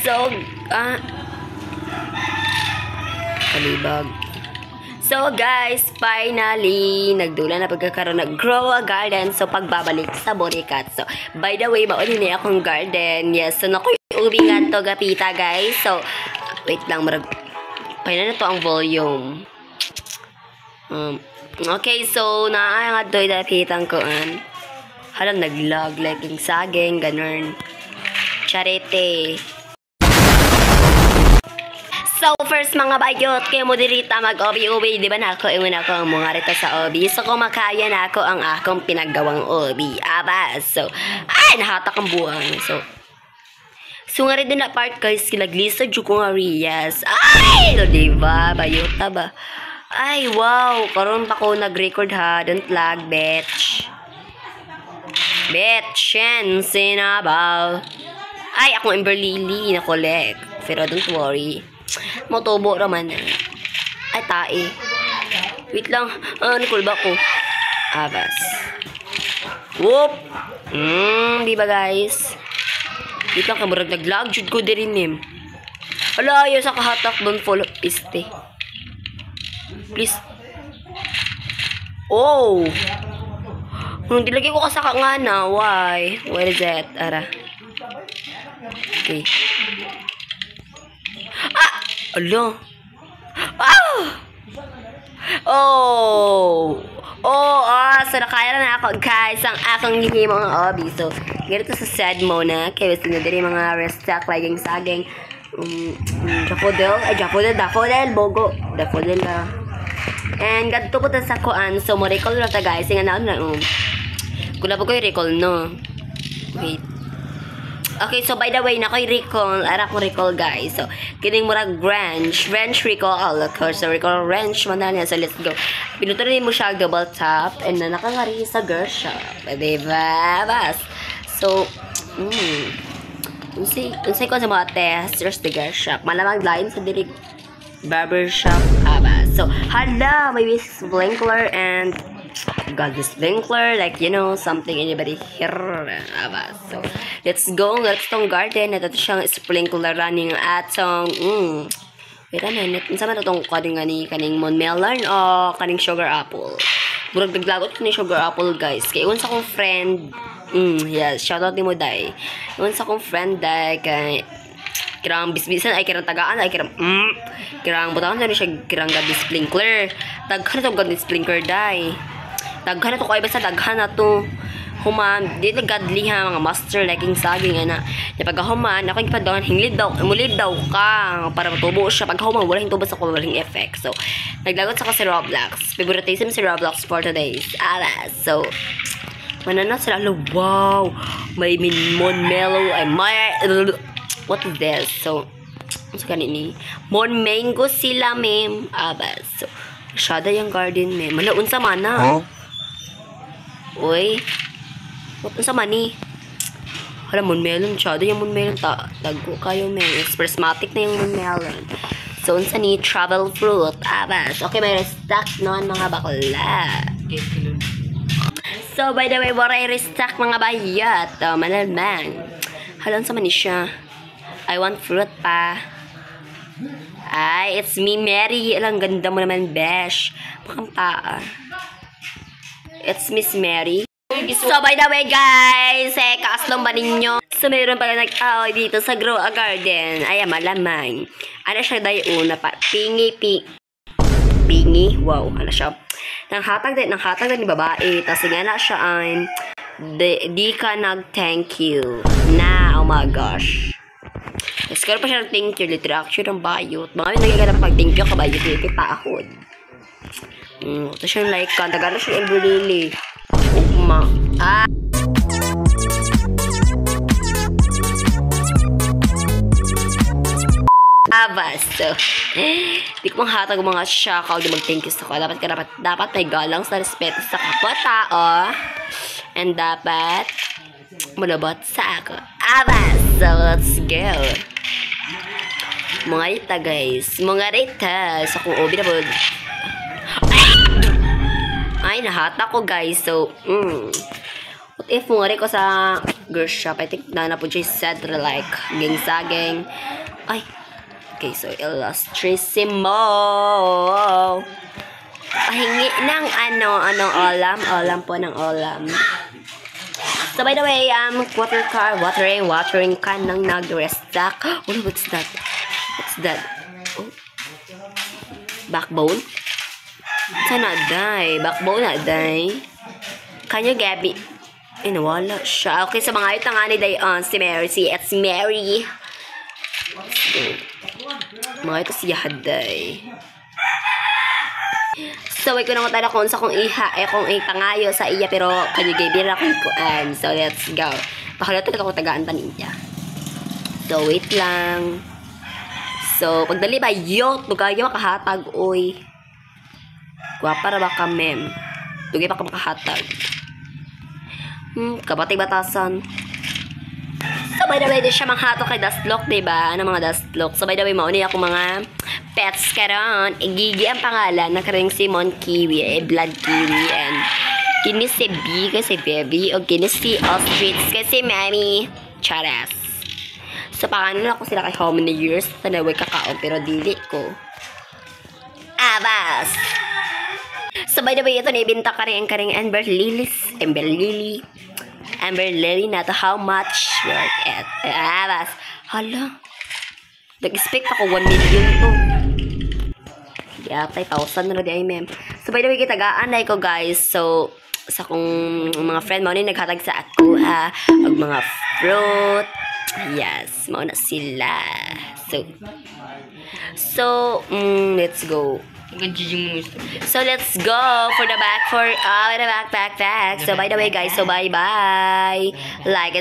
So, kalibag. So guys, finally, nagdula na pagkakaroon ng grow a garden. So pagbabalik sa Boricat. So by the way, mauni na akong garden. Yes, so naku ubi nga to gapita guys. So wait lang, paano na to ang volume. Okay, so naangat to gapitang ko halang naglag like yung saging, ganun. Charete. So, first mga bayot, kayo mo dirita mag-obi-ubi, di ba na ako, iwan ako ang mga rita sa obi. So, kumakaya na ako ang akong pinaggawang obi. Aba, so, ay, nahatak ang buwan. So nga rin din na part guys, kilaglisa dyo ko nga Rias. Ay, no, di ba? Bayota ba? Ay, wow, karon pa ko nag-record ha, don't lag, bitch. Bitch, yan, sinabaw. Ay, akong Ember Lily na collect. Pero don't worry. Motobo raman. Ay, tae. Wait lang. Nicole ba ko? Abas. Whoop! Di ba guys? Wait lang, kamurag nag-lag. Jud ko din him. Hala, ayaw sa kahatak. Don't follow piste. Please. Oh! Nung dilagay ko kasaka nga na. Why? Where is it? Ara. Okay. Alo. So nakaya na ako guys ang akong hihimong hobby. So, ganito sa sad mo na. Kaya gusto nyo din yung mga restock like yung saging. Daffodil, bogo. Daffodil na. And ganito po ta sa kuan. So, mo recall na ta guys. Yung ano kula po ko yung recall no. Wait. Okay, so by the way, nakoy recall, ara ko recall guys. So, kining murag wrench recall, of course, so recall wrench man na. So, let's go. Pinuto rin mo siya double tap and na nakangari sa girl shop. Diba? Bas. So, unsay ko sa mga testers the girl shop. Malamang line sa dirig barber shop. Bas. So, hala, may sprinkler and got this sprinkler, like, you know, something anybody here. So, let's go. Let's tong garden. Ito siyang sprinkler running at tong, wait a minute. Isa man itong kaning mon melon o kaning sugar apple. Burag naglagot ko ni sugar apple, guys. Kaya iwan sa akong friend, yes, shoutout ni mo, day. Iwan sa akong friend, day, kay kirang bisbisan, ay kirang tagaan, ay kirang butangan na siya, kirang gabi sprinkler. Daghan na itong gabi sprinkler, day. Daghan na to, kaya basta daghan na to. Human, di na godly ha, mga master, like yung saging, ana. Pagkahuman, ako yung padawan, hinglid daw, mulid daw ka, para matubo siya. Pagkahuman, wala yung tubo sa walang effect. So, naglagot sa kasi Roblox. Favoritism si Roblox for today. So, mananat sila, wow, may Mon Mellow, ay what is this? So, ano kanini? Mon Mango sila, ma'am. So, masyada yung garden, ma'am. Malaun sa mana. Huh? Uy. What sa mani? Hala, Mon Melon. Masyada yung Mon Melon. Tago kayo, ma'am. Prismatic na yung Mon Melon. So, unsa ni travel fruit. Abas. Okay, may restock noon mga bakla. So, by the way, waray restock mga bayat. Malamang. Hala, unsa mani siya? I want fruit pa. Ay, it's me, Mary. Alang ganda mo naman, besh. Pakampa. It's Miss Mary. So, by the way, guys, kaaslong ba ninyo? So, mayroon pala nag-away dito sa Grow a Garden. Ay, malamang. Ano siya dayo na pa? Pingi. Wow, ano siya? Nang hatag din ni babae. Tapos nga na siya ay, di ka nag-thank you. Na, oh my gosh. Tapos kaya pa siya ng-thank you, literature ng bayot. Mga nagigala pag-thank you, kabayot nito, tahod. Ito siya like, kantagano siya Elberlili. Ugma. Abas. So, di ko manghatag mga shakaw di mag-thank you sa ko. Dapat may galang sa respeto sa kapwa-tao. And dapat malabot sa ako. Abas. So, let's go. Mga rita, guys. Mga rita. Sa kung obi na po. Ay, nahata ko, guys. So, what if mga ko sa girl shop. I think na po siya set like ging-saging. Ay. Okay, so illustrissimo. Pahingi ng anong olam po ng olam. So by the way, watering can ng nag-restock. Oh, what's that? Oh. Backbone? Sana day. Backbone na day. Kanya Gabi. Nawala siya. Okay, sa mga ito nga ni Dayon, si Mary. It's Mary. Mga ito siya day. So, wait ko na kung kung sa kong kung ipangayo sa iya, pero kanyo Gabi na kung kuan. So, let's go. Pakalito na ako tagaan pa niya. So, wait lang. So, pagdali ba, tugay makahatag, oy. Guwapa ra ba ka, mem? Tugay pa ka makahatag. Kabatay batasan. So, by the way, di siya manghato kay Dustlok, diba? Ano mga Dustlok? So, by the way, mauni ako mga pets karon. Igigi ang pangalan. Nakaring si Mon Kiwi, Blood Kiwi, and kini si B kasi Baby, o kini si Ostrich kasi Mami Charas. So, paano na ako sila kay how many years? Tanaway kakao, pero dili ko. Abas! So, by the way, ito naibinta ka rin ang karing Amber Lily na to how much worth it. Abas! Hala! Nag-expect ako 1 million to. Yatay, 1,000 na rin ay mem. So, by the way, kitagaan na ko guys. So, sa kong mga friend mo na naghatag sa ako ha. Ang mga fruit. Yes, mauna sila. So, let's go. So, let's go for the back. So, by the way, guys, so bye-bye. Like